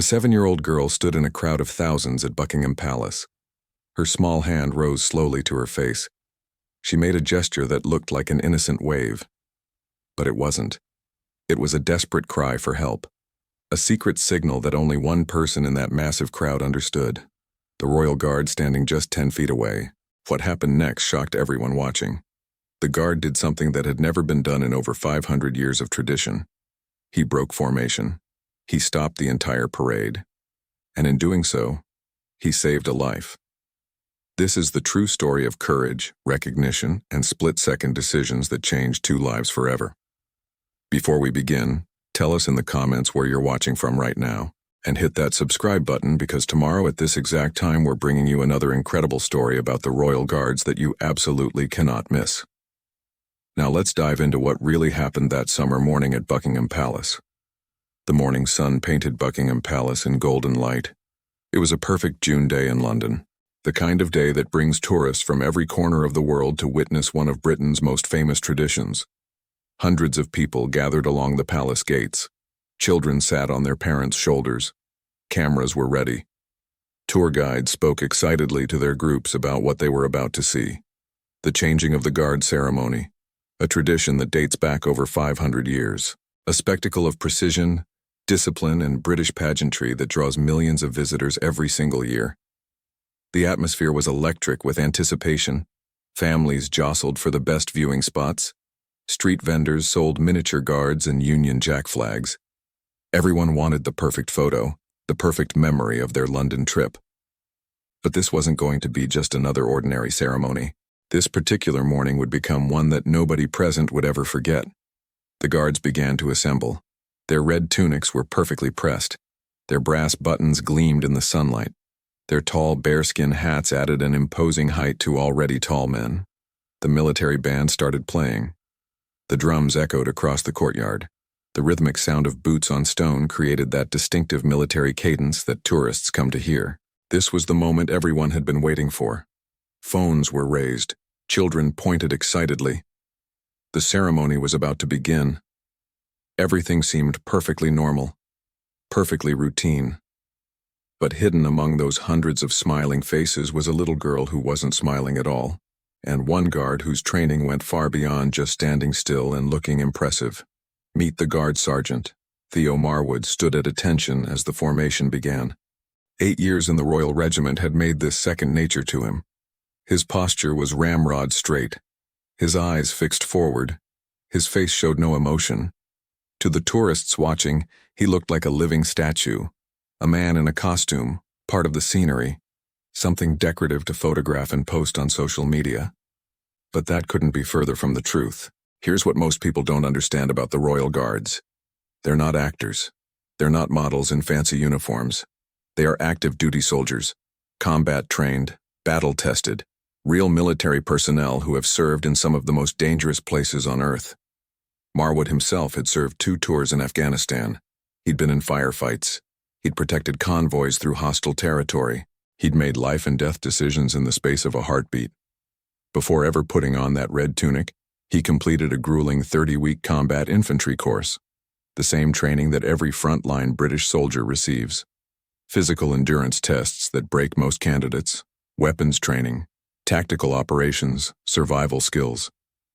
A 7-year-old girl stood in a crowd of thousands at Buckingham Palace. Her small hand rose slowly to her face. She made a gesture that looked like an innocent wave. But it wasn't. It was a desperate cry for help. A secret signal that only one person in that massive crowd understood. The royal guard standing just 10 feet away. What happened next shocked everyone watching. The guard did something that had never been done in over 500 years of tradition. He broke formation. He stopped the entire parade. And in doing so, he saved a life. This is the true story of courage, recognition, and split-second decisions that changed 2 lives forever. Before we begin, tell us in the comments where you're watching from right now, and hit that subscribe button because tomorrow at this exact time we're bringing you another incredible story about the royal guards that you absolutely cannot miss. Now let's dive into what really happened that summer morning at Buckingham Palace. The morning sun painted Buckingham Palace in golden light. It was a perfect June day in London, the kind of day that brings tourists from every corner of the world to witness one of Britain's most famous traditions. Hundreds of people gathered along the palace gates. Children sat on their parents' shoulders. Cameras were ready. Tour guides spoke excitedly to their groups about what they were about to see. The changing of the guard ceremony, a tradition that dates back over 500 years. A spectacle of precision, discipline, and British pageantry that draws millions of visitors every single year. The atmosphere was electric with anticipation. Families jostled for the best viewing spots. Street vendors sold miniature guards and Union Jack flags. Everyone wanted the perfect photo, the perfect memory of their London trip. But this wasn't going to be just another ordinary ceremony. This particular morning would become one that nobody present would ever forget. The guards began to assemble. Their red tunics were perfectly pressed. Their brass buttons gleamed in the sunlight. Their tall bearskin hats added an imposing height to already tall men. The military band started playing. The drums echoed across the courtyard. The rhythmic sound of boots on stone created that distinctive military cadence that tourists come to hear. This was the moment everyone had been waiting for. Phones were raised. Children pointed excitedly. The ceremony was about to begin. Everything seemed perfectly normal, perfectly routine. But hidden among those hundreds of smiling faces was a little girl who wasn't smiling at all, and one guard whose training went far beyond just standing still and looking impressive. Meet the guard sergeant. Theo Marwood stood at attention as the formation began. 8 years in the Royal Regiment had made this second nature to him. His posture was ramrod straight. His eyes fixed forward. His face showed no emotion. To the tourists watching, he looked like a living statue, a man in a costume, part of the scenery, something decorative to photograph and post on social media. But that couldn't be further from the truth. Here's what most people don't understand about the Royal Guards. They're not actors. They're not models in fancy uniforms. They are active duty soldiers, combat-trained, battle-tested, real military personnel who have served in some of the most dangerous places on Earth. Marwood himself had served 2 tours in Afghanistan. He'd been in firefights. He'd protected convoys through hostile territory. He'd made life and death decisions in the space of a heartbeat. Before ever putting on that red tunic, he completed a grueling 30-week combat infantry course, the same training that every frontline British soldier receives. Physical endurance tests that break most candidates, weapons training, tactical operations, survival skills.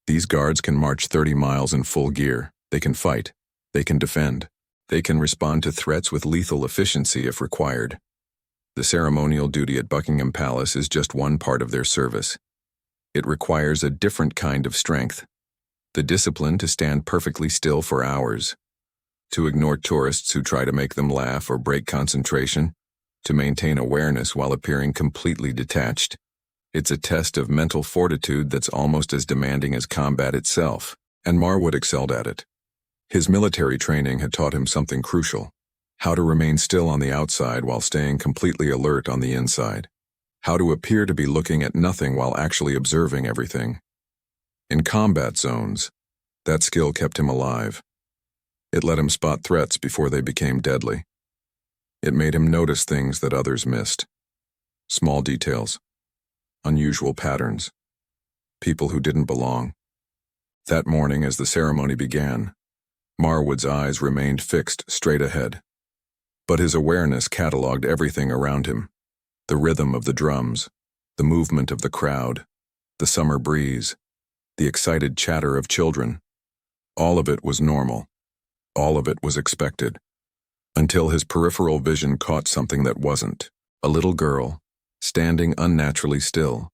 These guards can march 30 miles in full gear. They can fight. They can defend. They can respond to threats with lethal efficiency if required. The ceremonial duty at Buckingham Palace is just one part of their service. It requires a different kind of strength. The discipline to stand perfectly still for hours, to ignore tourists who try to make them laugh or break concentration, to maintain awareness while appearing completely detached. It's a test of mental fortitude that's almost as demanding as combat itself, and Marwood excelled at it. His military training had taught him something crucial: how to remain still on the outside while staying completely alert on the inside. How to appear to be looking at nothing while actually observing everything. In combat zones, that skill kept him alive. It let him spot threats before they became deadly. It made him notice things that others missed. Small details. Unusual patterns. People who didn't belong. That morning, as the ceremony began, Marwood's eyes remained fixed straight ahead. But his awareness cataloged everything around him. The rhythm of the drums, the movement of the crowd, the summer breeze, the excited chatter of children. All of it was normal. All of it was expected. Until his peripheral vision caught something that wasn't. A little girl, standing unnaturally still.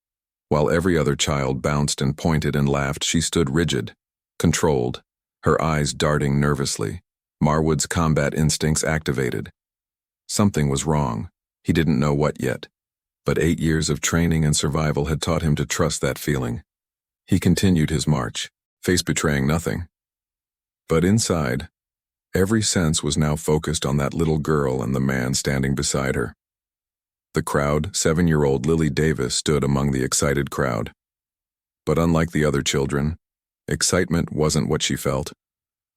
While every other child bounced and pointed and laughed, she stood rigid, controlled, her eyes darting nervously. Marwood's combat instincts activated. Something was wrong. He didn't know what yet. But 8 years of training and survival had taught him to trust that feeling. He continued his march, face betraying nothing. But inside, every sense was now focused on that little girl and the man standing beside her. The crowd, 7-year-old Lily Davis stood among the excited crowd. But unlike the other children, excitement wasn't what she felt.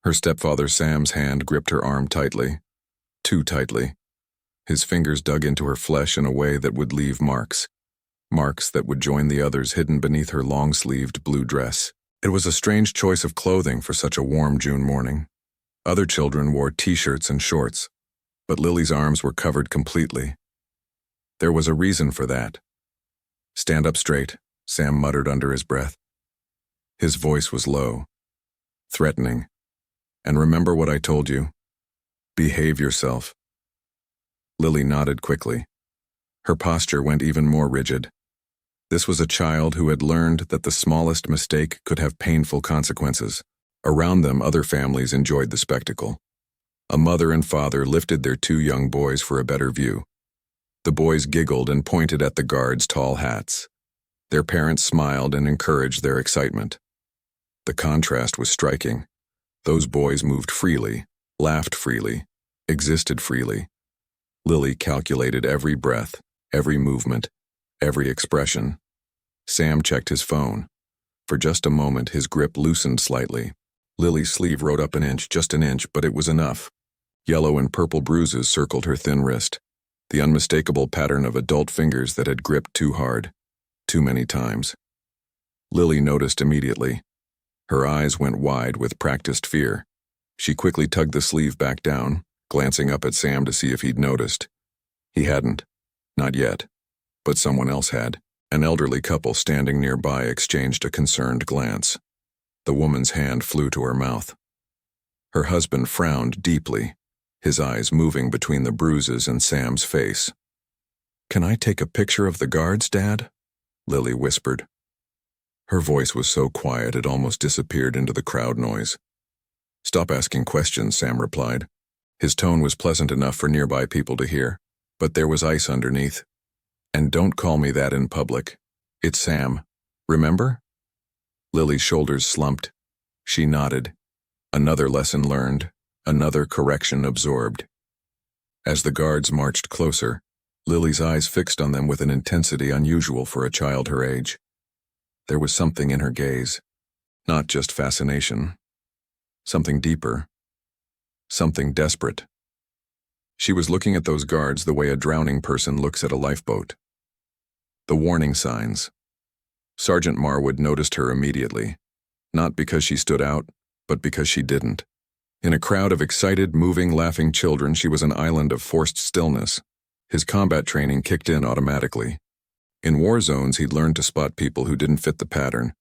Her stepfather Sam's hand gripped her arm tightly, too tightly. His fingers dug into her flesh in a way that would leave marks. Marks that would join the others hidden beneath her long-sleeved blue dress. It was a strange choice of clothing for such a warm June morning. Other children wore t-shirts and shorts, but Lily's arms were covered completely. There was a reason for that. "Stand up straight," Sam muttered under his breath. His voice was low, threatening. "And remember what I told you. Behave yourself." Lily nodded quickly. Her posture went even more rigid. This was a child who had learned that the smallest mistake could have painful consequences. Around them, other families enjoyed the spectacle. A mother and father lifted their 2 young boys for a better view. The boys giggled and pointed at the guards' tall hats. Their parents smiled and encouraged their excitement. The contrast was striking. Those boys moved freely, laughed freely, existed freely. Lily calculated every breath, every movement, every expression. Sam checked his phone. For just a moment, his grip loosened slightly. Lily's sleeve rode up an inch, just an inch, but it was enough. Yellow and purple bruises circled her thin wrist, the unmistakable pattern of adult fingers that had gripped too hard, too many times. Lily noticed immediately. Her eyes went wide with practiced fear. She quickly tugged the sleeve back down, glancing up at Sam to see if he'd noticed. He hadn't. Not yet. But someone else had. An elderly couple standing nearby exchanged a concerned glance. The woman's hand flew to her mouth. Her husband frowned deeply, his eyes moving between the bruises and Sam's face. "Can I take a picture of the guards, Dad?" Lily whispered. Her voice was so quiet it almost disappeared into the crowd noise. "Stop asking questions," Sam replied. His tone was pleasant enough for nearby people to hear, but there was ice underneath. "And don't call me that in public. It's Sam. Remember?" Lily's shoulders slumped. She nodded. Another lesson learned, another correction absorbed. As the guards marched closer, Lily's eyes fixed on them with an intensity unusual for a child her age. There was something in her gaze, not just fascination. Something deeper. Something desperate. She was looking at those guards the way a drowning person looks at a lifeboat. The warning signs. Sergeant Marwood noticed her immediately, not because she stood out, but because she didn't. In a crowd of excited, moving, laughing children, she was an island of forced stillness. His combat training kicked in automatically. In war zones, he'd learned to spot people who didn't fit the pattern,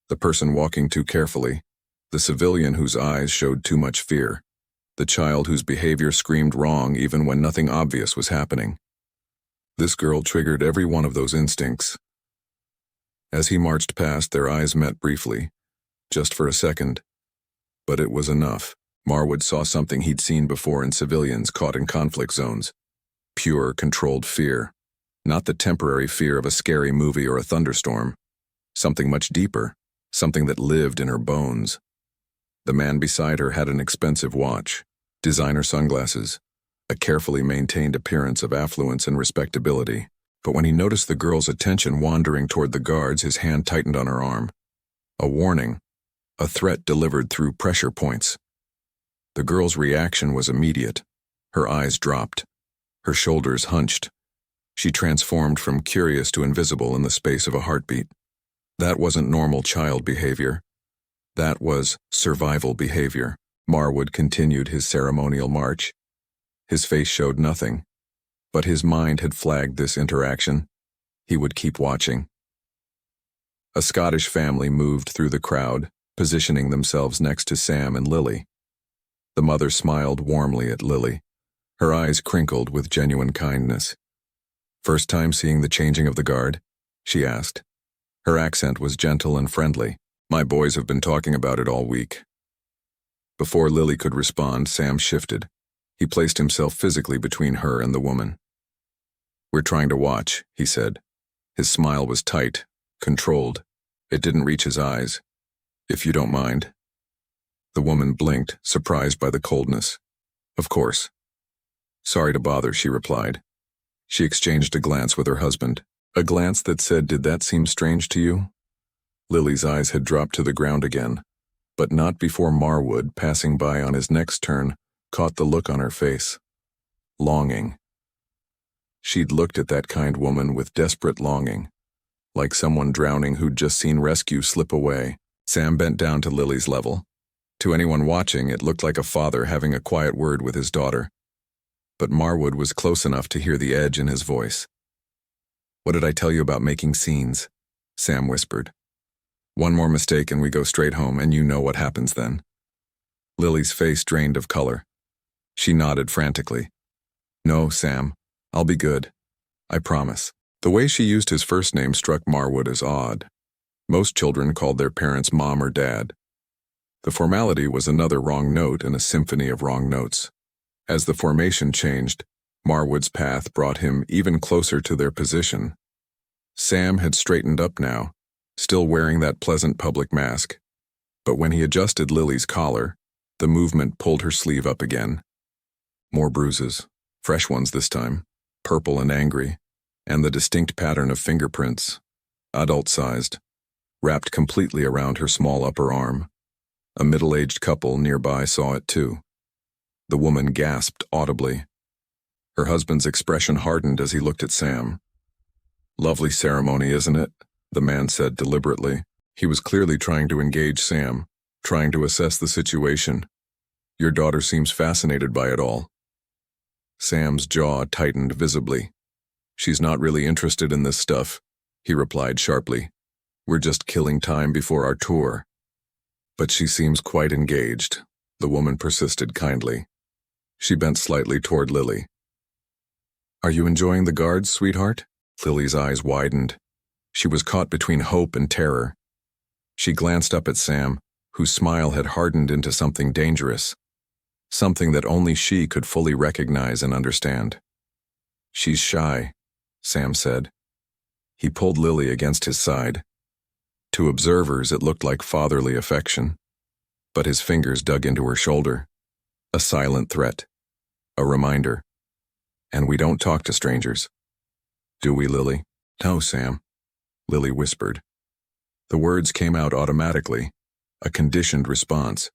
the person walking too carefully, the civilian whose eyes showed too much fear, the child whose behavior screamed wrong even when nothing obvious was happening. This girl triggered every one of those instincts. As he marched past, their eyes met briefly, just for a second. But it was enough. Marwood saw something he'd seen before in civilians caught in conflict zones. Pure, controlled fear. Not the temporary fear of a scary movie or a thunderstorm. Something much deeper. Something that lived in her bones. The man beside her had an expensive watch, designer sunglasses, a carefully maintained appearance of affluence and respectability. But when he noticed the girl's attention wandering toward the guards, his hand tightened on her arm. A warning. A threat delivered through pressure points. The girl's reaction was immediate. Her eyes dropped. Her shoulders hunched. She transformed from curious to invisible in the space of a heartbeat. That wasn't normal child behavior. That was survival behavior. Marwood continued his ceremonial march, His face showed nothing, but his mind had flagged this interaction. He would keep watching. A Scottish family moved through the crowd, positioning themselves next to Sam and Lily. The mother smiled warmly at Lily, her eyes crinkled with genuine kindness. "First time seeing the changing of the guard?" she asked. Her accent was gentle and friendly. "My boys have been talking about it all week." Before Lily could respond, Sam shifted. He placed himself physically between her and the woman. "We're trying to watch," he said. His smile was tight, controlled. It didn't reach his eyes. "If you don't mind." The woman blinked, surprised by the coldness. "Of course." "Sorry to bother," she replied. She exchanged a glance with her husband, a glance that said, "Did that seem strange to you?" Lily's eyes had dropped to the ground again, but not before Marwood, passing by on his next turn, caught the look on her face. Longing. She'd looked at that kind woman with desperate longing, like someone drowning who'd just seen rescue slip away. Sam bent down to Lily's level. To anyone watching, it looked like a father having a quiet word with his daughter. But Marwood was close enough to hear the edge in his voice. "What did I tell you about making scenes?" Sam whispered. "One more mistake and we go straight home, and you know what happens then." Lily's face drained of color. She nodded frantically. "No, Sam, I'll be good. I promise." The way she used his first name struck Marwood as odd. Most children called their parents Mom or Dad. The formality was another wrong note in a symphony of wrong notes. As the formation changed, Marwood's path brought him even closer to their position. Sam had straightened up now, still wearing that pleasant public mask. But when he adjusted Lily's collar, the movement pulled her sleeve up again. More bruises, fresh ones this time, purple and angry, and the distinct pattern of fingerprints, adult-sized, wrapped completely around her small upper arm. A middle-aged couple nearby saw it too. The woman gasped audibly. Her husband's expression hardened as he looked at Sam. "Lovely ceremony, isn't it?" the man said deliberately. He was clearly trying to engage Sam, trying to assess the situation. "Your daughter seems fascinated by it all." Sam's jaw tightened visibly. "She's not really interested in this stuff," he replied sharply. "We're just killing time before our tour." "But she seems quite engaged," the woman persisted kindly. She bent slightly toward Lily. "Are you enjoying the guards, sweetheart?" Lily's eyes widened. She was caught between hope and terror. She glanced up at Sam, whose smile had hardened into something dangerous, something that only she could fully recognize and understand. "She's shy," Sam said. He pulled Lily against his side. To observers, it looked like fatherly affection, but his fingers dug into her shoulder. A silent threat. A reminder. "And we don't talk to strangers." "Do we, Lily?" "No, Sam," Lily whispered. The words came out automatically, a conditioned response.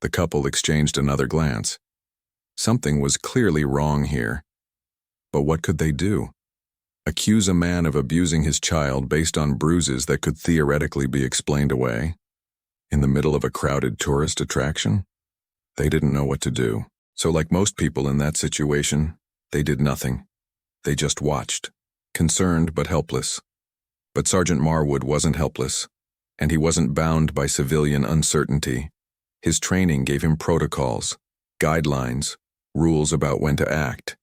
The couple exchanged another glance. Something was clearly wrong here. But what could they do? Accuse a man of abusing his child based on bruises that could theoretically be explained away? In the middle of a crowded tourist attraction? They didn't know what to do. So like most people in that situation, they did nothing. They just watched, concerned but helpless. But Sergeant Marwood wasn't helpless, and he wasn't bound by civilian uncertainty. His training gave him protocols, guidelines, rules about when to act,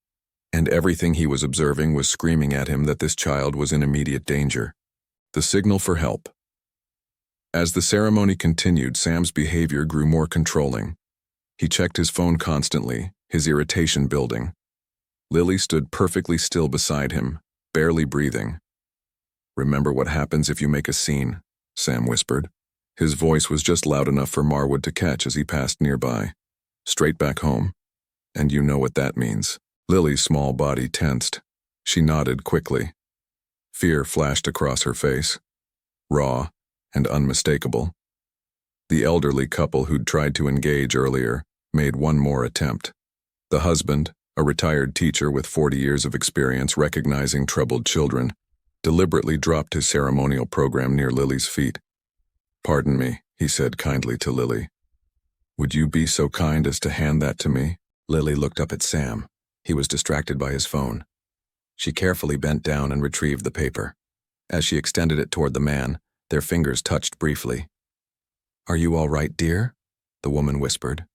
and everything he was observing was screaming at him that this child was in immediate danger. The signal for help. As the ceremony continued, Sam's behavior grew more controlling. He checked his phone constantly, his irritation building. Lily stood perfectly still beside him, barely breathing. "Remember what happens if you make a scene," Sam whispered. His voice was just loud enough for Marwood to catch as he passed nearby. "Straight back home. And you know what that means." Lily's small body tensed. She nodded quickly. Fear flashed across her face, raw and unmistakable. The elderly couple who'd tried to engage earlier made one more attempt. The husband, a retired teacher with 40 years of experience recognizing troubled children, deliberately dropped his ceremonial program near Lily's feet. "Pardon me," he said kindly to Lily. "Would you be so kind as to hand that to me?" Lily looked up at Sam. He was distracted by his phone. She carefully bent down and retrieved the paper. As she extended it toward the man, their fingers touched briefly. "Are you all right, dear?" the woman whispered.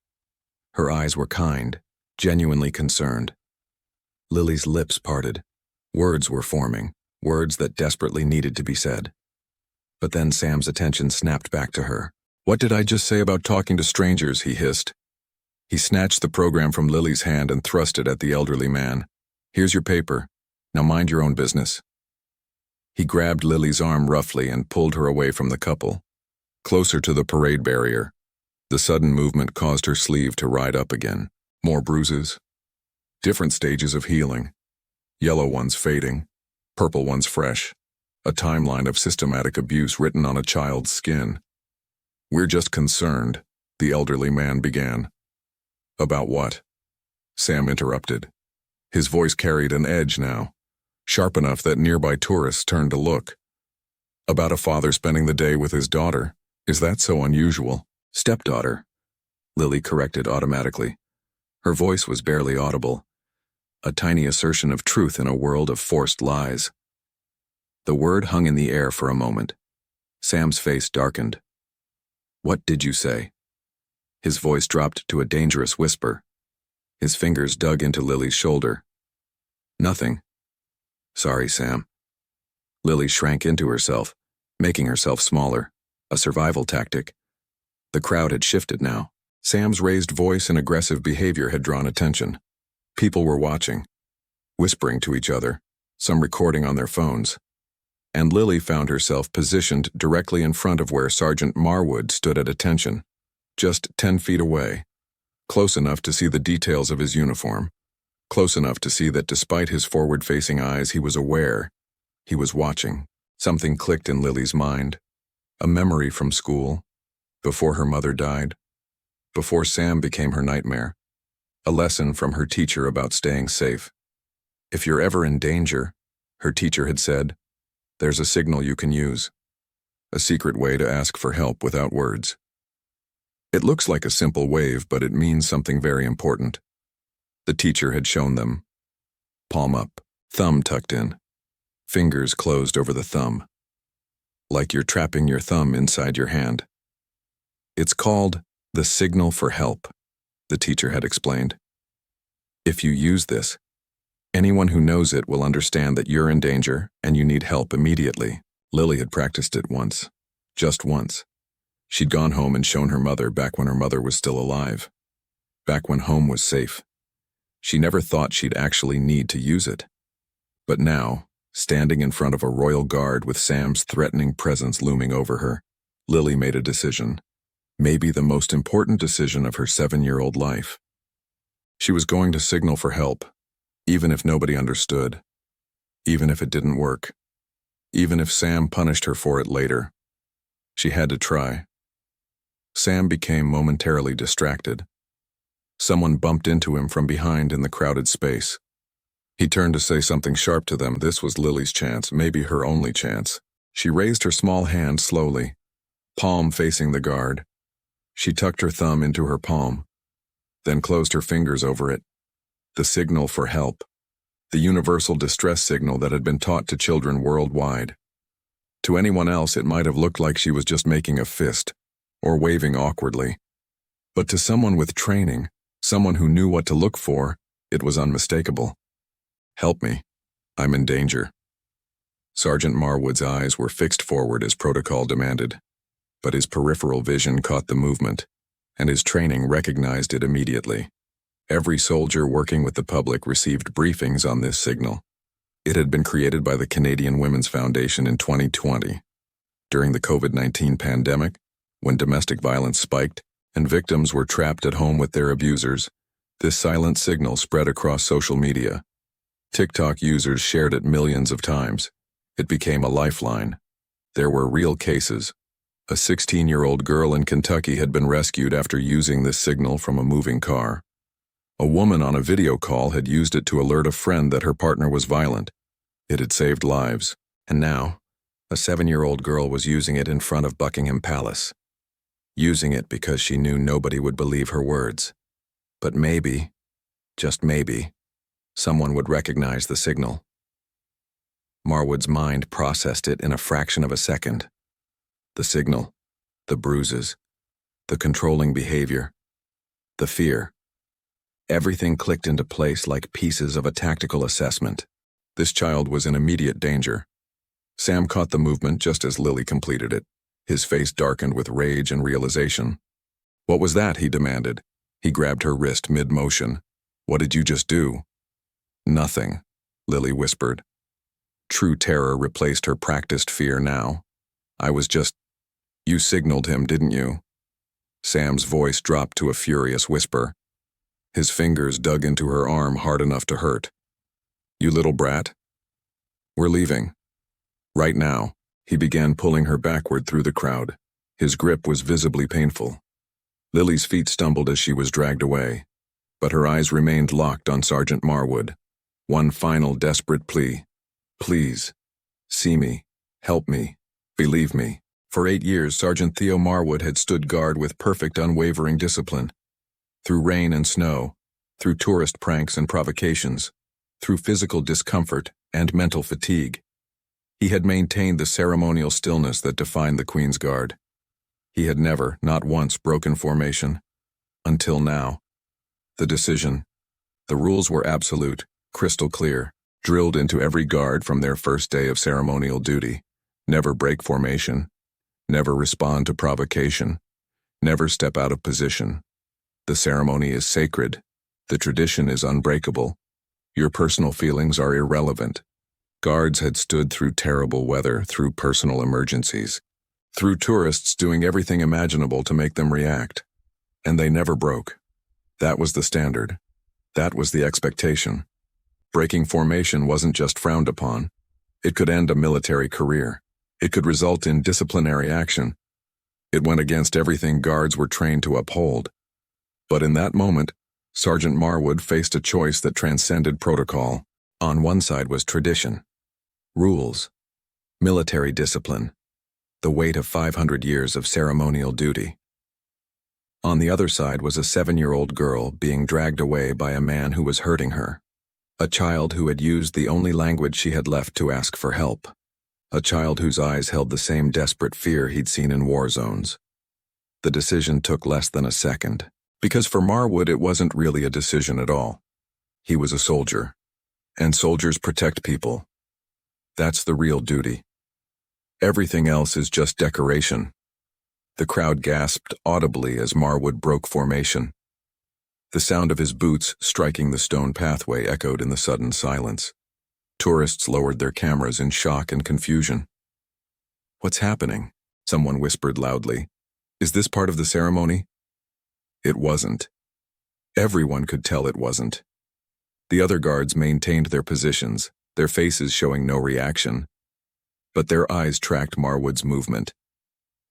Her eyes were kind, genuinely concerned. Lily's lips parted. Words were forming, words that desperately needed to be said. But then Sam's attention snapped back to her. "What did I just say about talking to strangers?" he hissed. He snatched the program from Lily's hand and thrust it at the elderly man. "Here's your paper. Now mind your own business." He grabbed Lily's arm roughly and pulled her away from the couple, closer to the parade barrier. The sudden movement caused her sleeve to ride up again. More bruises. Different stages of healing. Yellow ones fading, purple ones fresh. A timeline of systematic abuse written on a child's skin. "We're just concerned," the elderly man began. "About what?" Sam interrupted. His voice carried an edge now, sharp enough that nearby tourists turned to look. "About a father spending the day with his daughter. Is that so unusual?" "Stepdaughter," Lily corrected automatically. Her voice was barely audible, a tiny assertion of truth in a world of forced lies. The word hung in the air for a moment. Sam's face darkened. "What did you say?" His voice dropped to a dangerous whisper. His fingers dug into Lily's shoulder. "Nothing." "Sorry, Sam." Lily shrank into herself, making herself smaller, a survival tactic. The crowd had shifted now. Sam's raised voice and aggressive behavior had drawn attention. People were watching, whispering to each other, some recording on their phones. And Lily found herself positioned directly in front of where Sergeant Marwood stood at attention, just 10 feet away, close enough to see the details of his uniform, close enough to see that despite his forward-facing eyes, he was aware. He was watching. Something clicked in Lily's mind. A memory from school, before her mother died, before Sam became her nightmare. A lesson from her teacher about staying safe. "If you're ever in danger," her teacher had said, "there's a signal you can use. A secret way to ask for help without words. It looks like a simple wave, but it means something very important." The teacher had shown them. Palm up, thumb tucked in. Fingers closed over the thumb. Like you're trapping your thumb inside your hand. "It's called the signal for help," the teacher had explained. "If you use this, anyone who knows it will understand that you're in danger and you need help immediately." Lily had practiced it once. Just once. She'd gone home and shown her mother back when her mother was still alive. Back when home was safe. She never thought she'd actually need to use it. But now, standing in front of a royal guard with Sam's threatening presence looming over her, Lily made a decision. Maybe the most important decision of her 7-year-old life. She was going to signal for help, even if nobody understood, even if it didn't work, even if Sam punished her for it later. She had to try. Sam became momentarily distracted. Someone bumped into him from behind in the crowded space. He turned to say something sharp to them. This was Lily's chance, maybe her only chance. She raised her small hand slowly, palm facing the guard. She tucked her thumb into her palm, then closed her fingers over it. The signal for help. The universal distress signal that had been taught to children worldwide. To anyone else, it might have looked like she was just making a fist, or waving awkwardly. But to someone with training, someone who knew what to look for, it was unmistakable. "Help me. I'm in danger." Sergeant Marwood's eyes were fixed forward as protocol demanded, but his peripheral vision caught the movement, and his training recognized it immediately. Every soldier working with the public received briefings on this signal. It had been created by the Canadian Women's Foundation in 2020. During the COVID-19 pandemic, when domestic violence spiked and victims were trapped at home with their abusers, this silent signal spread across social media. TikTok users shared it millions of times. It became a lifeline. There were real cases. A 16-year-old girl in Kentucky had been rescued after using this signal from a moving car. A woman on a video call had used it to alert a friend that her partner was violent. It had saved lives. And now, a 7-year-old girl was using it in front of Buckingham Palace. Using it because she knew nobody would believe her words. But maybe, just maybe, someone would recognize the signal. Marwood's mind processed it in a fraction of a second. The signal, the bruises, the controlling behavior, the fear. Everything clicked into place like pieces of a tactical assessment. This child was in immediate danger. Sam caught the movement just as Lily completed it. His face darkened with rage and realization. "What was that?" he demanded. He grabbed her wrist mid-motion. "What did you just do?" "Nothing," Lily whispered. True terror replaced her practiced fear now. You signaled him, didn't you?" Sam's voice dropped to a furious whisper. His fingers dug into her arm hard enough to hurt. "You little brat. We're leaving. Right now." He began pulling her backward through the crowd. His grip was visibly painful. Lily's feet stumbled as she was dragged away, but her eyes remained locked on Sergeant Marwood. One final desperate plea. "Please. See me. Help me. Believe me." For 8 years, Sergeant Theo Marwood had stood guard with perfect unwavering discipline. Through rain and snow, through tourist pranks and provocations, through physical discomfort and mental fatigue, he had maintained the ceremonial stillness that defined the Queen's Guard. He had never, not once, broken formation. Until now. The decision. The rules were absolute, crystal clear, drilled into every guard from their first day of ceremonial duty. Never break formation. Never respond to provocation. Never step out of position. The ceremony is sacred. The tradition is unbreakable. Your personal feelings are irrelevant. Guards had stood through terrible weather, through personal emergencies, through tourists doing everything imaginable to make them react. And they never broke. That was the standard. That was the expectation. Breaking formation wasn't just frowned upon. It could end a military career. It could result in disciplinary action. It went against everything guards were trained to uphold. But in that moment, Sergeant Marwood faced a choice that transcended protocol. On one side was tradition, rules, military discipline, the weight of 500 years of ceremonial duty. On the other side was a 7-year-old girl being dragged away by a man who was hurting her. A child who had used the only language she had left to ask for help. A child whose eyes held the same desperate fear he'd seen in war zones. The decision took less than a second, because for Marwood it wasn't really a decision at all. He was a soldier, and soldiers protect people. That's the real duty. Everything else is just decoration. The crowd gasped audibly as Marwood broke formation. The sound of his boots striking the stone pathway echoed in the sudden silence. Tourists lowered their cameras in shock and confusion. "What's happening?" someone whispered loudly. "Is this part of the ceremony?" It wasn't. Everyone could tell it wasn't. The other guards maintained their positions, their faces showing no reaction. But their eyes tracked Marwood's movement,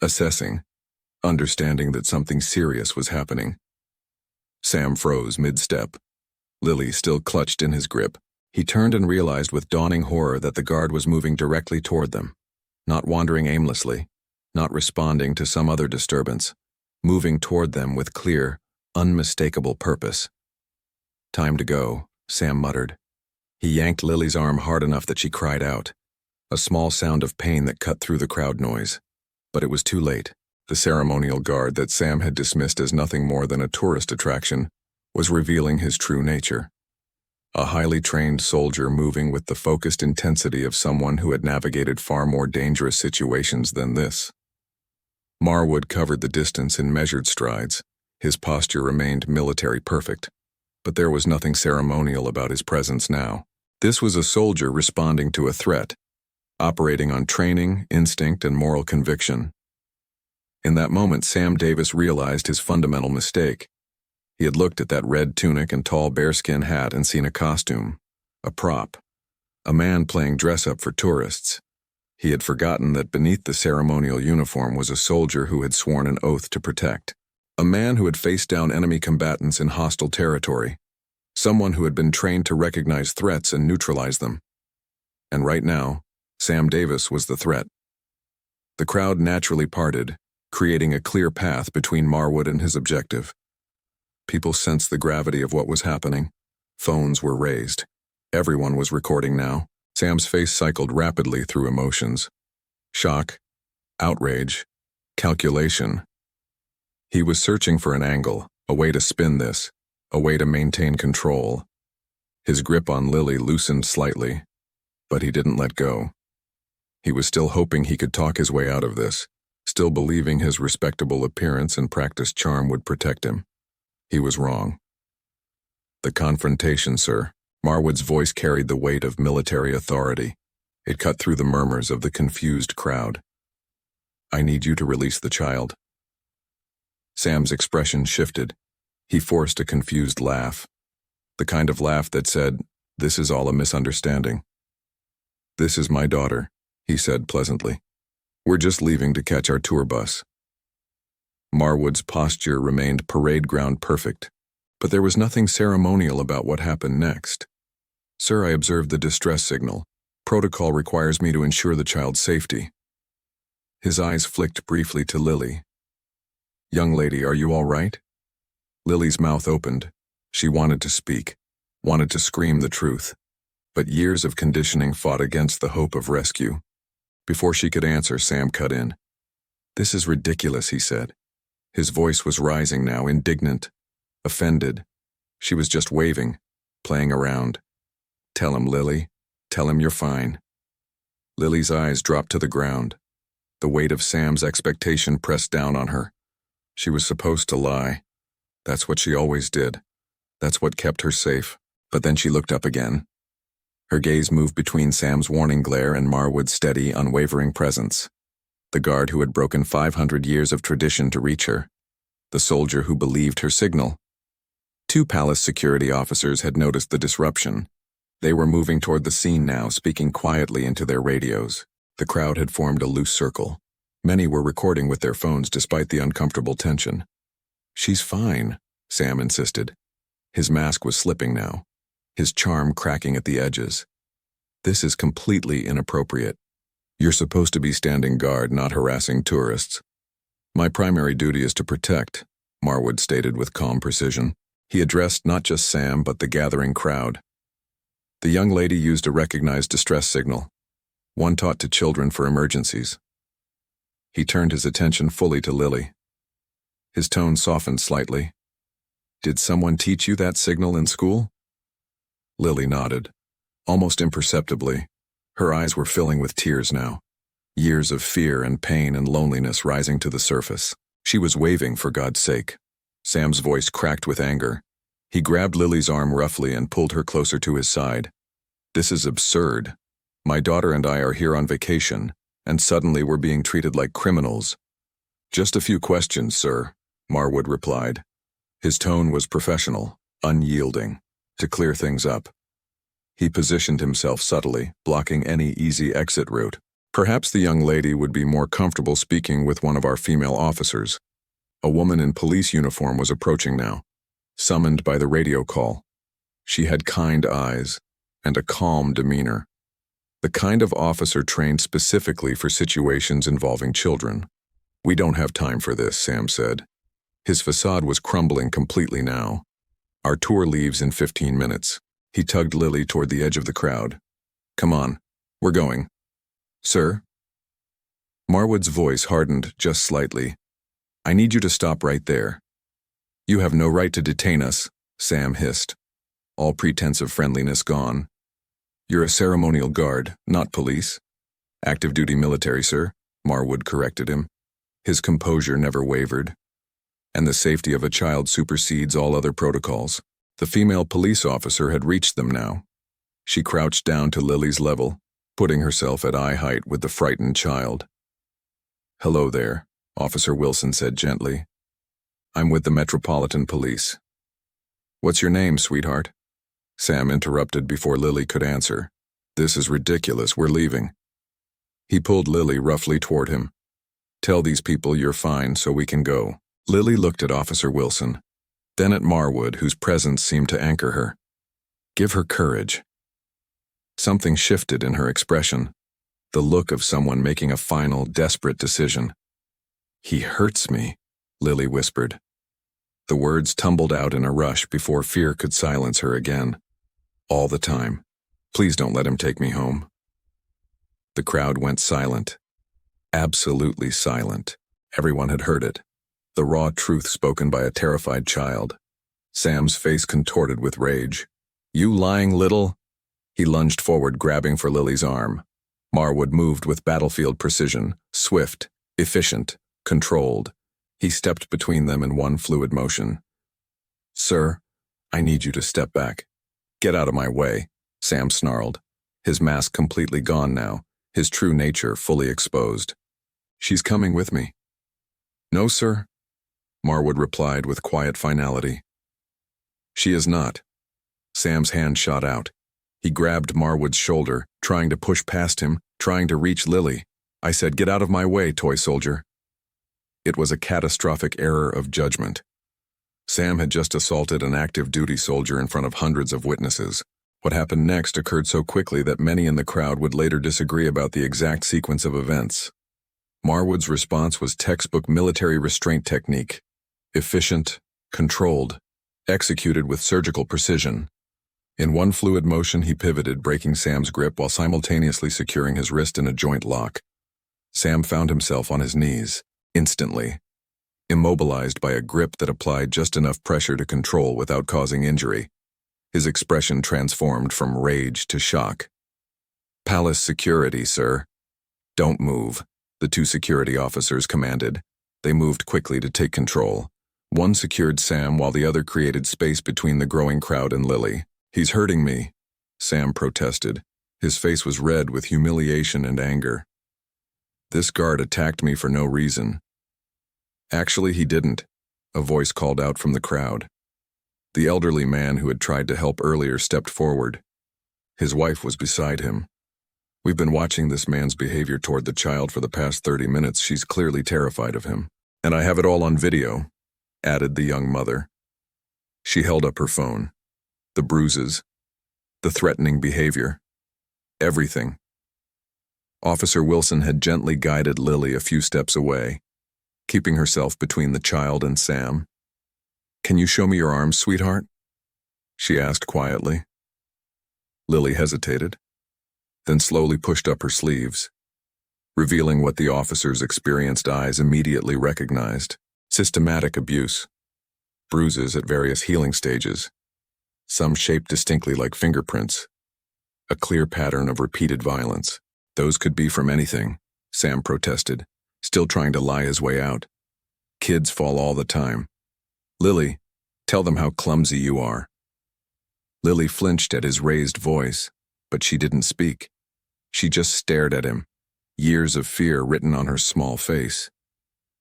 assessing, understanding that something serious was happening. Sam froze mid-step. Lily still clutched in his grip. He turned and realized with dawning horror that the guard was moving directly toward them, not wandering aimlessly, not responding to some other disturbance, moving toward them with clear, unmistakable purpose. "Time to go," Sam muttered. He yanked Lily's arm hard enough that she cried out, a small sound of pain that cut through the crowd noise. But it was too late. The ceremonial guard that Sam had dismissed as nothing more than a tourist attraction was revealing his true nature. A highly trained soldier moving with the focused intensity of someone who had navigated far more dangerous situations than this. Marwood covered the distance in measured strides. His posture remained military perfect, but there was nothing ceremonial about his presence now. This was a soldier responding to a threat, operating on training, instinct, and moral conviction. In that moment, Sam Davis realized his fundamental mistake. He had looked at that red tunic and tall bearskin hat and seen a costume, a prop, a man playing dress-up for tourists. He had forgotten that beneath the ceremonial uniform was a soldier who had sworn an oath to protect, a man who had faced down enemy combatants in hostile territory, someone who had been trained to recognize threats and neutralize them. And right now, Sam Davis was the threat. The crowd naturally parted, creating a clear path between Marwood and his objective. People sensed the gravity of what was happening. Phones were raised. Everyone was recording now. Sam's face cycled rapidly through emotions. Shock, outrage, calculation. He was searching for an angle, a way to spin this, a way to maintain control. His grip on Lily loosened slightly, but he didn't let go. He was still hoping he could talk his way out of this, still believing his respectable appearance and practiced charm would protect him. He was wrong. The confrontation, sir. Marwood's voice carried the weight of military authority. It cut through the murmurs of the confused crowd. I need you to release the child. Sam's expression shifted. He forced a confused laugh. The kind of laugh that said, "This is all a misunderstanding." "This is my daughter," he said pleasantly. "We're just leaving to catch our tour bus." Marwood's posture remained parade ground perfect, but there was nothing ceremonial about what happened next. "Sir, I observed the distress signal. Protocol requires me to ensure the child's safety." His eyes flicked briefly to Lily. "Young lady, are you all right?" Lily's mouth opened. She wanted to speak, wanted to scream the truth, but years of conditioning fought against the hope of rescue. Before she could answer, Sam cut in. "This is ridiculous," he said. His voice was rising now, indignant, offended. She was just waving, playing around. "Tell him, Lily. Tell him you're fine." Lily's eyes dropped to the ground. The weight of Sam's expectation pressed down on her. She was supposed to lie. That's what she always did. That's what kept her safe. But then she looked up again. Her gaze moved between Sam's warning glare and Marwood's steady, unwavering presence. The guard who had broken 500 years of tradition to reach her. The soldier who believed her signal. 2 palace security officers had noticed the disruption. They were moving toward the scene now, speaking quietly into their radios. The crowd had formed a loose circle. Many were recording with their phones despite the uncomfortable tension. "She's fine," Sam insisted. His mask was slipping now, his charm cracking at the edges. "This is completely inappropriate. You're supposed to be standing guard, not harassing tourists." "My primary duty is to protect," Marwood stated with calm precision. He addressed not just Sam, but the gathering crowd. The young lady used a recognized distress signal, one taught to children for emergencies. He turned his attention fully to Lily. His tone softened slightly. "Did someone teach you that signal in school?" Lily nodded, almost imperceptibly. Her eyes were filling with tears now. Years of fear and pain and loneliness rising to the surface. She was waving, for God's sake. Sam's voice cracked with anger. He grabbed Lily's arm roughly and pulled her closer to his side. "This is absurd. My daughter and I are here on vacation, and suddenly we're being treated like criminals." "Just a few questions, sir," Marwood replied. His tone was professional, unyielding, to clear things up. He positioned himself subtly, blocking any easy exit route. Perhaps the young lady would be more comfortable speaking with one of our female officers. A woman in police uniform was approaching now, summoned by the radio call. She had kind eyes and a calm demeanor. The kind of officer trained specifically for situations involving children. "We don't have time for this," Sam said. His facade was crumbling completely now. "Our tour leaves in 15 minutes. He tugged Lily toward the edge of the crowd. "Come on, we're going." "Sir?" Marwood's voice hardened just slightly. "I need you to stop right there." "You have no right to detain us," Sam hissed, all pretense of friendliness gone. "You're a ceremonial guard, not police." "Active duty military, sir," Marwood corrected him. His composure never wavered. "And the safety of a child supersedes all other protocols." The female police officer had reached them now. She crouched down to Lily's level, putting herself at eye height with the frightened child. "Hello there," Officer Wilson said gently. "I'm with the Metropolitan Police." "What's your name, sweetheart?" Sam interrupted before Lily could answer. "This is ridiculous, we're leaving." He pulled Lily roughly toward him. "Tell these people you're fine so we can go." Lily looked at Officer Wilson, then at Marwood, whose presence seemed to anchor her. "Give her courage." Something shifted in her expression, the look of someone making a final, desperate decision. "He hurts me," Lily whispered. The words tumbled out in a rush before fear could silence her again. All the time. Please don't let him take me home. The crowd went silent. Absolutely silent. Everyone had heard it. The raw truth spoken by a terrified child. Sam's face contorted with rage. You lying little? He lunged forward, grabbing for Lily's arm. Marwood moved with battlefield precision, swift, efficient, controlled. He stepped between them in one fluid motion. Sir, I need you to step back. Get out of my way, Sam snarled. His mask completely gone now, his true nature fully exposed. She's coming with me. No, sir, Marwood replied with quiet finality. She is not. Sam's hand shot out. He grabbed Marwood's shoulder, trying to push past him, trying to reach Lily. I said, get out of my way, toy soldier. It was a catastrophic error of judgment. Sam had just assaulted an active duty soldier in front of hundreds of witnesses. What happened next occurred so quickly that many in the crowd would later disagree about the exact sequence of events. Marwood's response was textbook military restraint technique. Efficient, controlled, executed with surgical precision. In one fluid motion, he pivoted, breaking Sam's grip while simultaneously securing his wrist in a joint lock. Sam found himself on his knees, instantly, immobilized by a grip that applied just enough pressure to control without causing injury. His expression transformed from rage to shock. Palace security, sir. Don't move, the two security officers commanded. They moved quickly to take control. One secured Sam while the other created space between the growing crowd and Lily. He's hurting me, Sam protested. His face was red with humiliation and anger. This guard attacked me for no reason. Actually, he didn't, a voice called out from the crowd. The elderly man who had tried to help earlier stepped forward. His wife was beside him. We've been watching this man's behavior toward the child for the past 30 minutes. She's clearly terrified of him. And I have it all on video, added the young mother. She held up her phone. The bruises, the threatening behavior, everything. Officer Wilson had gently guided Lily a few steps away, keeping herself between the child and Sam. Can you show me your arms, sweetheart? She asked quietly. Lily hesitated, then slowly pushed up her sleeves, revealing what the officer's experienced eyes immediately recognized: systematic abuse, bruises at various healing stages, some shaped distinctly like fingerprints, a clear pattern of repeated violence. Those could be from anything, Sam protested, still trying to lie his way out. Kids fall all the time. Lily, tell them how clumsy you are. Lily flinched at his raised voice, but she didn't speak. She just stared at him, years of fear written on her small face.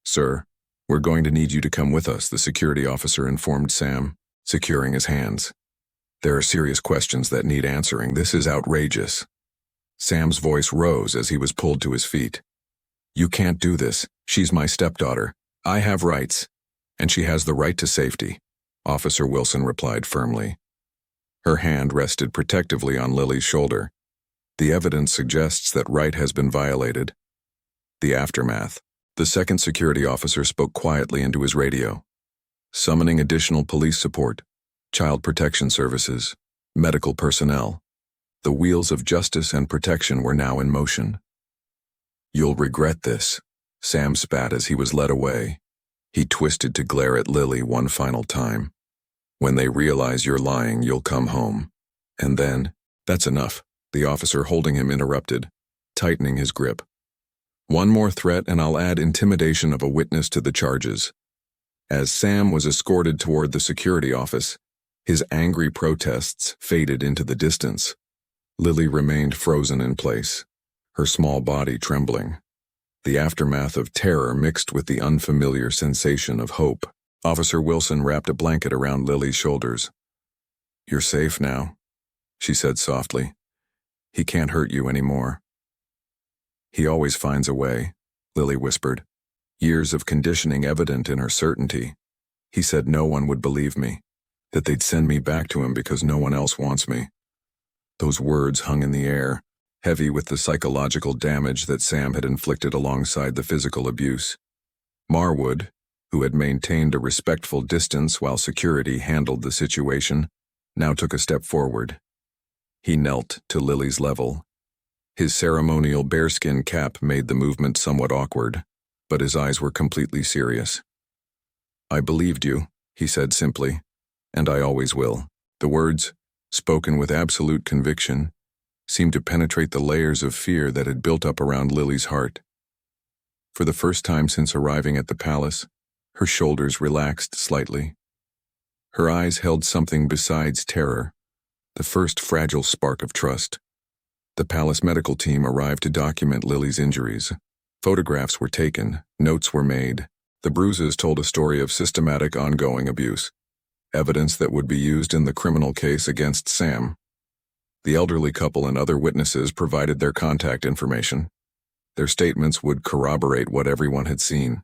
Sir, we're going to need you to come with us, the security officer informed Sam, securing his hands. There are serious questions that need answering. This is outrageous. Sam's voice rose as he was pulled to his feet. You can't do this. She's my stepdaughter. I have rights, and she has the right to safety, Officer Wilson replied firmly. Her hand rested protectively on Lily's shoulder. The evidence suggests that right has been violated. The aftermath. The second security officer spoke quietly into his radio. Summoning additional police support, child protection services, medical personnel. The wheels of justice and protection were now in motion. You'll regret this, Sam spat as he was led away. He twisted to glare at Lily one final time. When they realize you're lying, you'll come home. And then, that's enough, the officer holding him interrupted, tightening his grip. One more threat and I'll add intimidation of a witness to the charges. As Sam was escorted toward the security office, his angry protests faded into the distance. Lily remained frozen in place, her small body trembling. The aftermath of terror mixed with the unfamiliar sensation of hope. Officer Wilson wrapped a blanket around Lily's shoulders. You're safe now, she said softly. He can't hurt you anymore. He always finds a way, Lily whispered, years of conditioning evident in her certainty. He said no one would believe me, that they'd send me back to him because no one else wants me. Those words hung in the air, heavy with the psychological damage that Sam had inflicted alongside the physical abuse. Marwood, who had maintained a respectful distance while security handled the situation, now took a step forward. He knelt to Lily's level. His ceremonial bearskin cap made the movement somewhat awkward, but his eyes were completely serious. "I believed you," he said simply, "and I always will." The words, spoken with absolute conviction, seemed to penetrate the layers of fear that had built up around Lily's heart. For the first time since arriving at the palace, her shoulders relaxed slightly. Her eyes held something besides terror, the first fragile spark of trust. The palace medical team arrived to document Lily's injuries. Photographs were taken, notes were made. The bruises told a story of systematic ongoing abuse, evidence that would be used in the criminal case against Sam. The elderly couple and other witnesses provided their contact information. Their statements would corroborate what everyone had seen: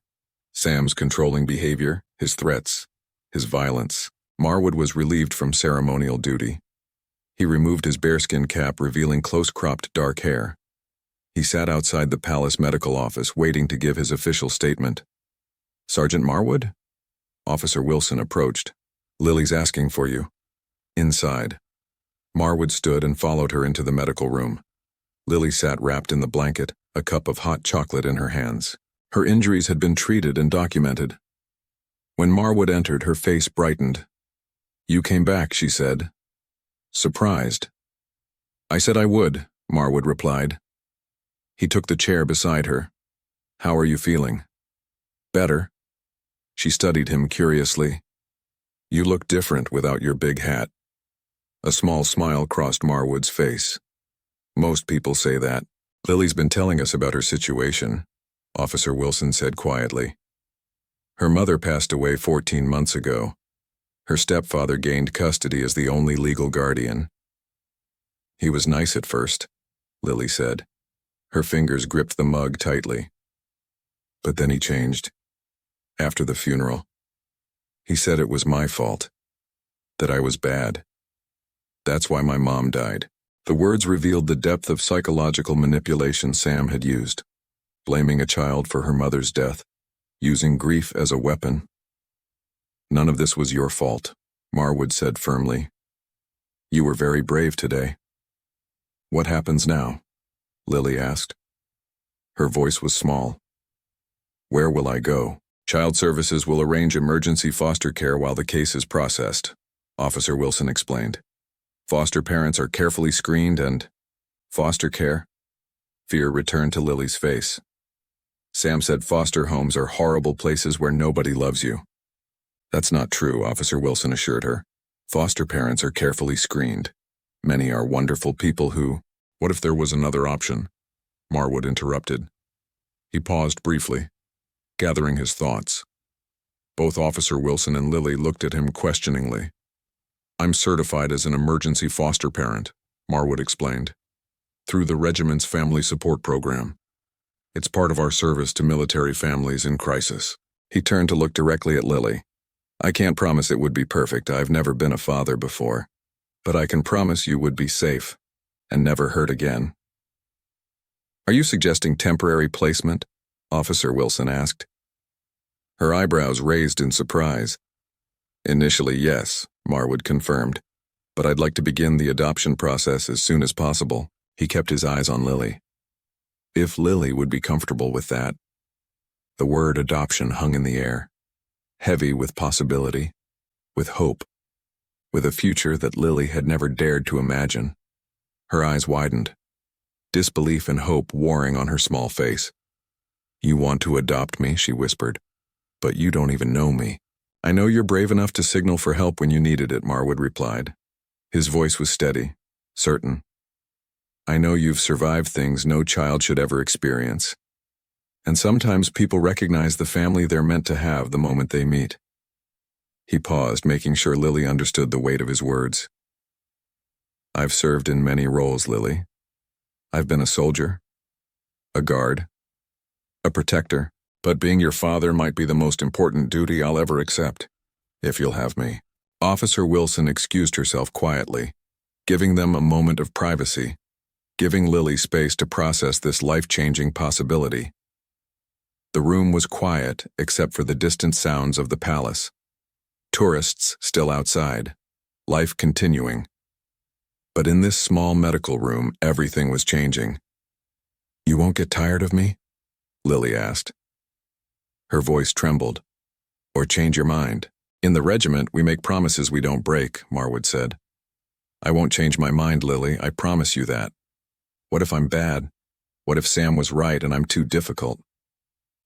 Sam's controlling behavior, his threats, his violence. Marwood was relieved from ceremonial duty. He removed his bearskin cap, revealing close-cropped dark hair. He sat outside the palace medical office, waiting to give his official statement. "Sergeant Marwood?" Officer Wilson approached. "Lily's asking for you." "Inside." Marwood stood and followed her into the medical room. Lily sat wrapped in the blanket, a cup of hot chocolate in her hands. Her injuries had been treated and documented. When Marwood entered, her face brightened. "You came back," she said, surprised. "I said I would," Marwood replied. He took the chair beside her. "How are you feeling?" "Better." She studied him curiously. "You look different without your big hat." A small smile crossed Marwood's face. "Most people say that." "Lily's been telling us about her situation," Officer Wilson said quietly. "Her mother passed away 14 months ago. Her stepfather gained custody as the only legal guardian. He was nice at first," Lily said. Her fingers gripped the mug tightly. "But then he changed. After the funeral. He said it was my fault. That I was bad. That's why my mom died." The words revealed the depth of psychological manipulation Sam had used, blaming a child for her mother's death, using grief as a weapon. "None of this was your fault," Marwood said firmly. "You were very brave today." "What happens now?" Lily asked. Her voice was small. "Where will I go?" "Child Services will arrange emergency foster care while the case is processed," Officer Wilson explained. "Foster parents are carefully screened and—" "Foster care?" Fear returned to Lily's face. "Sam said foster homes are horrible places where nobody loves you." "That's not true," Officer Wilson assured her. "Foster parents are carefully screened. Many are wonderful people who—" "What if there was another option?" Marwood interrupted. He paused briefly, gathering his thoughts. Both Officer Wilson and Lily looked at him questioningly. "I'm certified as an emergency foster parent," Marwood explained, "through the regiment's family support program. It's part of our service to military families in crisis." He turned to look directly at Lily. "I can't promise it would be perfect. I've never been a father before. But I can promise you would be safe and never hurt again." "Are you suggesting temporary placement?" Officer Wilson asked. Her eyebrows raised in surprise. "Initially, yes," Marwood confirmed. "But I'd like to begin the adoption process as soon as possible." He kept his eyes on Lily. If Lily would be comfortable with that. The word adoption hung in the air, heavy with possibility, with hope, with a future that Lily had never dared to imagine. Her eyes widened, disbelief and hope warring on her small face. "You want to adopt me," she whispered, "but you don't even know me." "I know you're brave enough to signal for help when you needed it," Marwood replied. His voice was steady, certain. "I know you've survived things no child should ever experience. And sometimes people recognize the family they're meant to have the moment they meet." He paused, making sure Lily understood the weight of his words. "I've served in many roles, Lily. I've been a soldier, a guard, a protector, but being your father might be the most important duty I'll ever accept, if you'll have me." Officer Wilson excused herself quietly, giving them a moment of privacy, giving Lily space to process this life-changing possibility. The room was quiet except for the distant sounds of the palace. Tourists still outside, life continuing. But in this small medical room, everything was changing. "You won't get tired of me?" Lily asked. Her voice trembled. "Or change your mind. In the regiment, we make promises we don't break," Marwood said. "I won't change my mind, Lily, I promise you that. What if I'm bad? What if Sam was right and I'm too difficult?"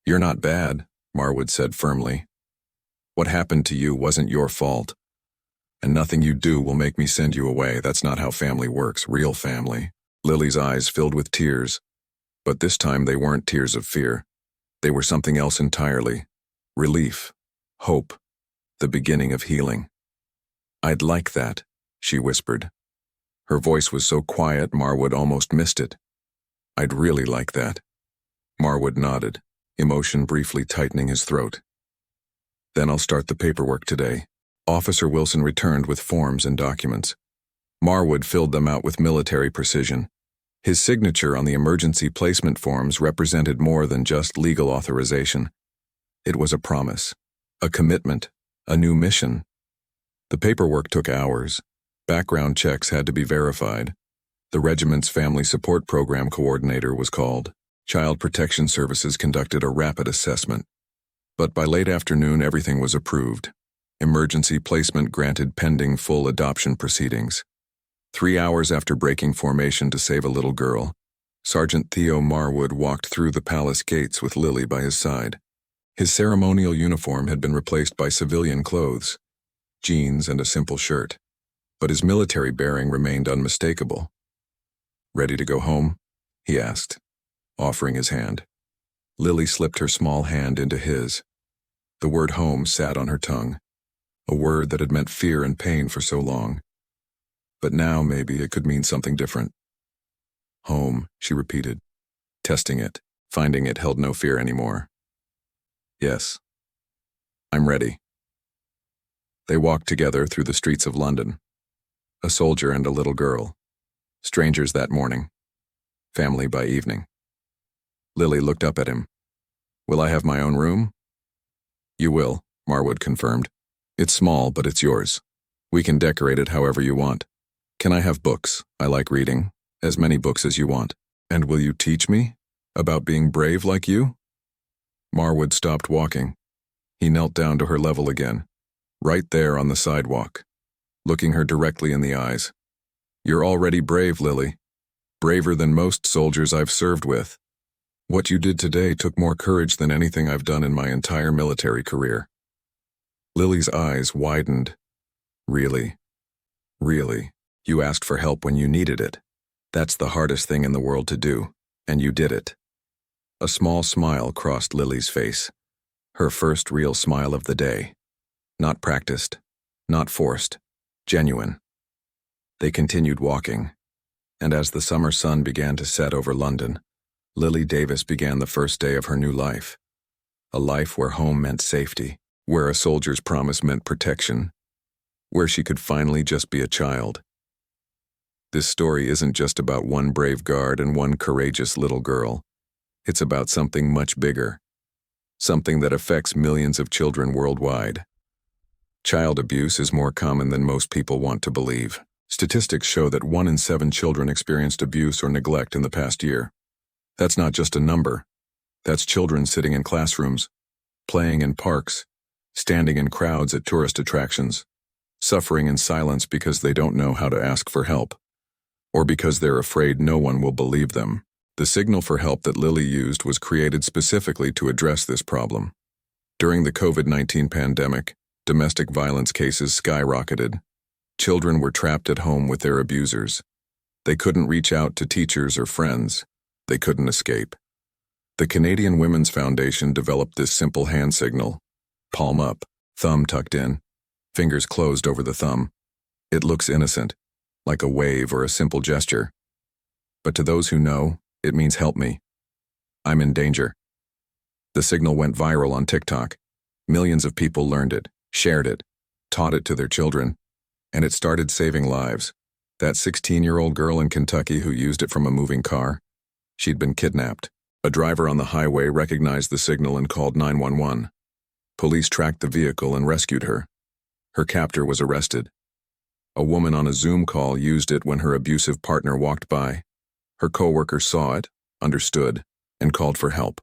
"You're not bad," Marwood said firmly. "What happened to you wasn't your fault. And nothing you do will make me send you away. That's not how family works, real family." Lily's eyes filled with tears, but this time they weren't tears of fear. They were something else entirely. Relief. Hope. The beginning of healing. "I'd like that," she whispered. Her voice was so quiet Marwood almost missed it. "I'd really like that." Marwood nodded, emotion briefly tightening his throat. "Then I'll start the paperwork today." Officer Wilson returned with forms and documents. Marwood filled them out with military precision. His signature on the emergency placement forms represented more than just legal authorization. It was a promise, a commitment, a new mission. The paperwork took hours. Background checks had to be verified. The regiment's family support program coordinator was called. Child Protection Services conducted a rapid assessment. But by late afternoon, everything was approved. Emergency placement granted pending full adoption proceedings. 3 hours after breaking formation to save a little girl, Sergeant Theo Marwood walked through the palace gates with Lily by his side. His ceremonial uniform had been replaced by civilian clothes, jeans and a simple shirt, but his military bearing remained unmistakable. "Ready to go home?" he asked, offering his hand. Lily slipped her small hand into his. The word home sat on her tongue, a word that had meant fear and pain for so long. But now maybe it could mean something different. "Home," she repeated, testing it, finding it held no fear anymore. "Yes, I'm ready." They walked together through the streets of London. A soldier and a little girl. Strangers that morning. Family by evening. Lily looked up at him. "Will I have my own room?" "You will," Marwood confirmed. "It's small, but it's yours. We can decorate it however you want. Can I have books? I like reading. As many books as you want. And will you teach me? About being brave like you?" Marwood stopped walking. He knelt down to her level again, right there on the sidewalk, looking her directly in the eyes. "You're already brave, Lily. Braver than most soldiers I've served with. What you did today took more courage than anything I've done in my entire military career." Lily's eyes widened. "Really? Really? You asked for help when you needed it. That's the hardest thing in the world to do, and you did it." A small smile crossed Lily's face, her first real smile of the day. Not practiced, not forced, genuine. They continued walking, and as the summer sun began to set over London, Lily Davis began the first day of her new life. A life where home meant safety, where a soldier's promise meant protection, where she could finally just be a child. This story isn't just about one brave guard and one courageous little girl. It's about something much bigger, something that affects millions of children worldwide. Child abuse is more common than most people want to believe. Statistics show that 1 in 7 children experienced abuse or neglect in the past year. That's not just a number. That's children sitting in classrooms, playing in parks, standing in crowds at tourist attractions, suffering in silence because they don't know how to ask for help, or because they're afraid no one will believe them. The signal for help that Lily used was created specifically to address this problem. During the COVID-19 pandemic, domestic violence cases skyrocketed. Children were trapped at home with their abusers. They couldn't reach out to teachers or friends. They couldn't escape. The Canadian Women's Foundation developed this simple hand signal: palm up, thumb tucked in, fingers closed over the thumb. It looks innocent, like a wave or a simple gesture. But to those who know, it means help me. I'm in danger. The signal went viral on TikTok. Millions of people learned it, shared it, taught it to their children, and it started saving lives. That 16-year-old girl in Kentucky who used it from a moving car, she'd been kidnapped. A driver on the highway recognized the signal and called 911. Police tracked the vehicle and rescued her. Her captor was arrested. A woman on a Zoom call used it when her abusive partner walked by. Her coworker saw it, understood, and called for help.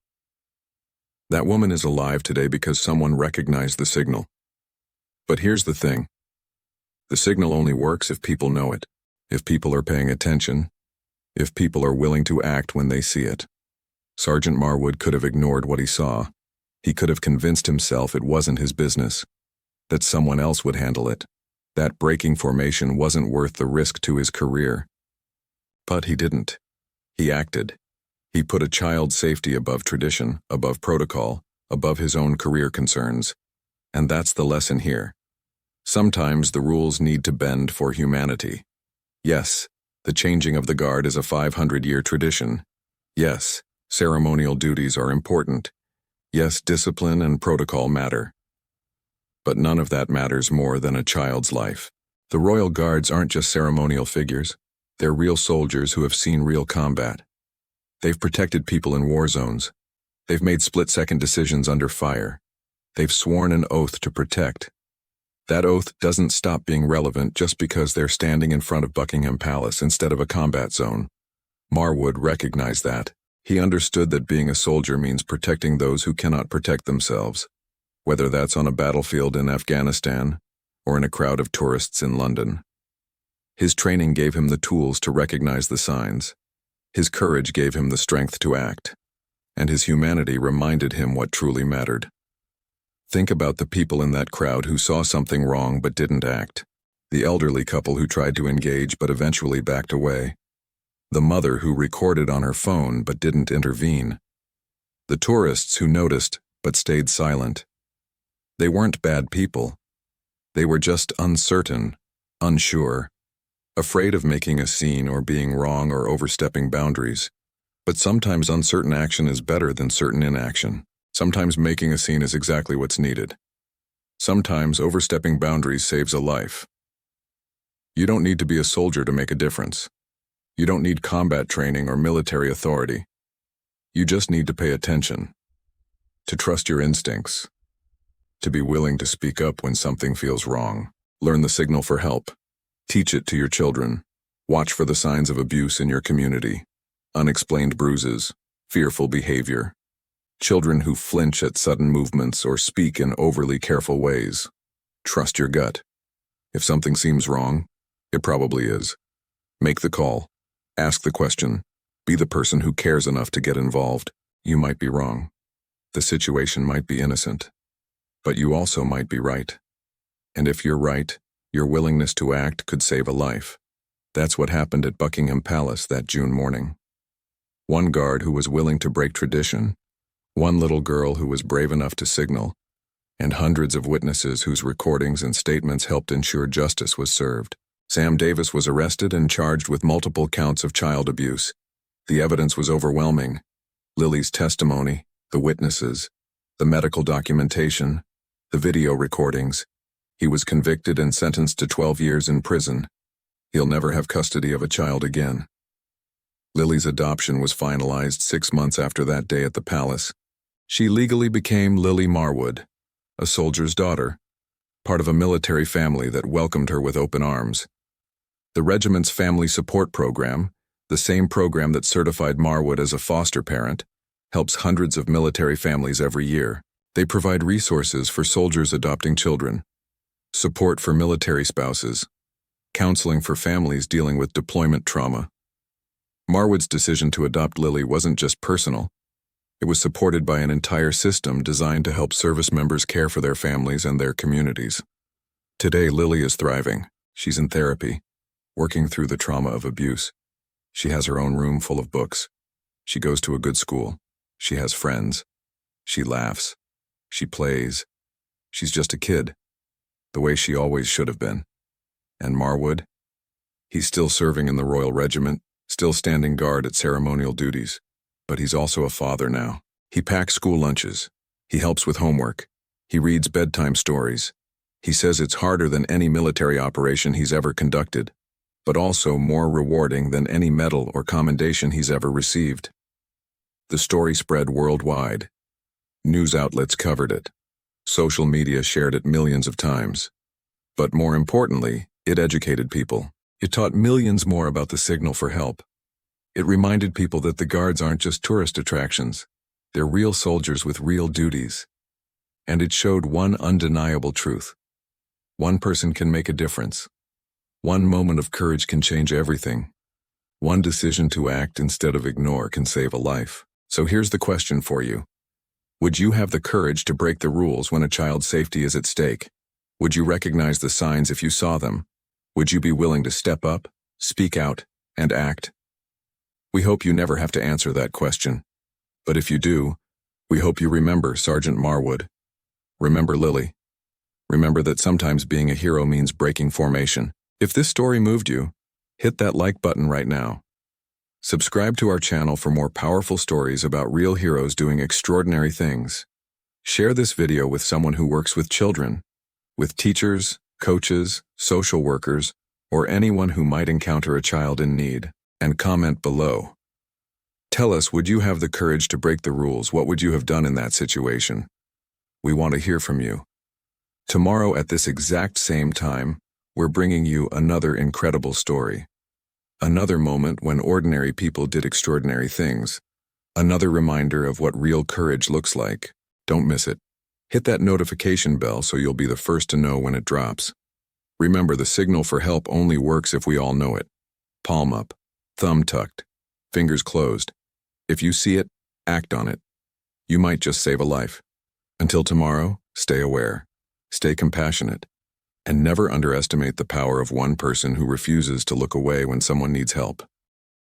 That woman is alive today because someone recognized the signal. But here's the thing. The signal only works if people know it, if people are paying attention, if people are willing to act when they see it. Sergeant Marwood could have ignored what he saw. He could have convinced himself it wasn't his business, that someone else would handle it, that breaking formation wasn't worth the risk to his career. But he didn't. He acted. He put a child's safety above tradition, above protocol, above his own career concerns. And that's the lesson here. Sometimes the rules need to bend for humanity. Yes, the changing of the guard is a 500-year tradition. Yes, ceremonial duties are important. Yes, discipline and protocol matter. But none of that matters more than a child's life. The Royal Guards aren't just ceremonial figures. They're real soldiers who have seen real combat. They've protected people in war zones. They've made split-second decisions under fire. They've sworn an oath to protect. That oath doesn't stop being relevant just because they're standing in front of Buckingham Palace instead of a combat zone. Marwood recognized that. He understood that being a soldier means protecting those who cannot protect themselves, whether that's on a battlefield in Afghanistan or in a crowd of tourists in London. His training gave him the tools to recognize the signs. His courage gave him the strength to act. And his humanity reminded him what truly mattered. Think about the people in that crowd who saw something wrong but didn't act. The elderly couple who tried to engage but eventually backed away. The mother who recorded on her phone but didn't intervene. The tourists who noticed but stayed silent. They weren't bad people. They were just uncertain, unsure, afraid of making a scene or being wrong or overstepping boundaries. But sometimes uncertain action is better than certain inaction. Sometimes making a scene is exactly what's needed. Sometimes overstepping boundaries saves a life. You don't need to be a soldier to make a difference. You don't need combat training or military authority. You just need to pay attention, to trust your instincts, to be willing to speak up when something feels wrong. Learn the signal for help. Teach it to your children. Watch for the signs of abuse in your community. Unexplained bruises, fearful behavior. Children who flinch at sudden movements or speak in overly careful ways. Trust your gut. If something seems wrong, it probably is. Make the call. Ask the question. Be the person who cares enough to get involved. You might be wrong. The situation might be innocent. But you also might be right. And if you're right, your willingness to act could save a life. That's what happened at Buckingham Palace that June morning. One guard who was willing to break tradition, one little girl who was brave enough to signal, and hundreds of witnesses whose recordings and statements helped ensure justice was served. Sam Davis was arrested and charged with multiple counts of child abuse. The evidence was overwhelming. Lily's testimony, the witnesses, the medical documentation, the video recordings. He was convicted and sentenced to 12 years in prison. He'll never have custody of a child again. Lily's adoption was finalized 6 months after that day at the palace. She legally became Lily Marwood, a soldier's daughter, part of a military family that welcomed her with open arms. The regiment's family support program, the same program that certified Marwood as a foster parent, helps hundreds of military families every year. They provide resources for soldiers adopting children, support for military spouses, counseling for families dealing with deployment trauma. Marwood's decision to adopt Lily wasn't just personal. It was supported by an entire system designed to help service members care for their families and their communities. Today, Lily is thriving. She's in therapy, working through the trauma of abuse. She has her own room full of books. She goes to a good school. She has friends. She laughs. She plays. She's just a kid, the way she always should have been. And Marwood? He's still serving in the Royal Regiment, still standing guard at ceremonial duties. But he's also a father now. He packs school lunches. He helps with homework. He reads bedtime stories. He says it's harder than any military operation he's ever conducted, but also more rewarding than any medal or commendation he's ever received. The story spread worldwide. News outlets covered it. Social media shared it millions of times. But more importantly, It educated people. It taught millions more about the signal for help. It reminded people that the guards aren't just tourist attractions. They're real soldiers with real duties. And it showed one undeniable truth. One person can make a difference. One moment of courage can change everything. One decision to act instead of ignore can save a life. So here's the question for you. Would you have the courage to break the rules when a child's safety is at stake? Would you recognize the signs if you saw them? Would you be willing to step up, speak out, and act? We hope you never have to answer that question. But if you do, we hope you remember Sergeant Marwood. Remember Lily. Remember that sometimes being a hero means breaking formation. If this story moved you, hit that like button right now. Subscribe to our channel for more powerful stories about real heroes doing extraordinary things. Share this video with someone who works with children, with teachers, coaches, social workers, or anyone who might encounter a child in need, and comment below. Tell us, would you have the courage to break the rules? What would you have done in that situation? We want to hear from you. Tomorrow at this exact same time, we're bringing you another incredible story. Another moment when ordinary people did extraordinary things. Another reminder of what real courage looks like. Don't miss it. Hit that notification bell so you'll be the first to know when it drops. Remember, the signal for help only works if we all know it. Palm up, thumb tucked, fingers closed. If you see it, act on it. You might just save a life. Until tomorrow, stay aware, stay compassionate, and never underestimate the power of one person who refuses to look away when someone needs help.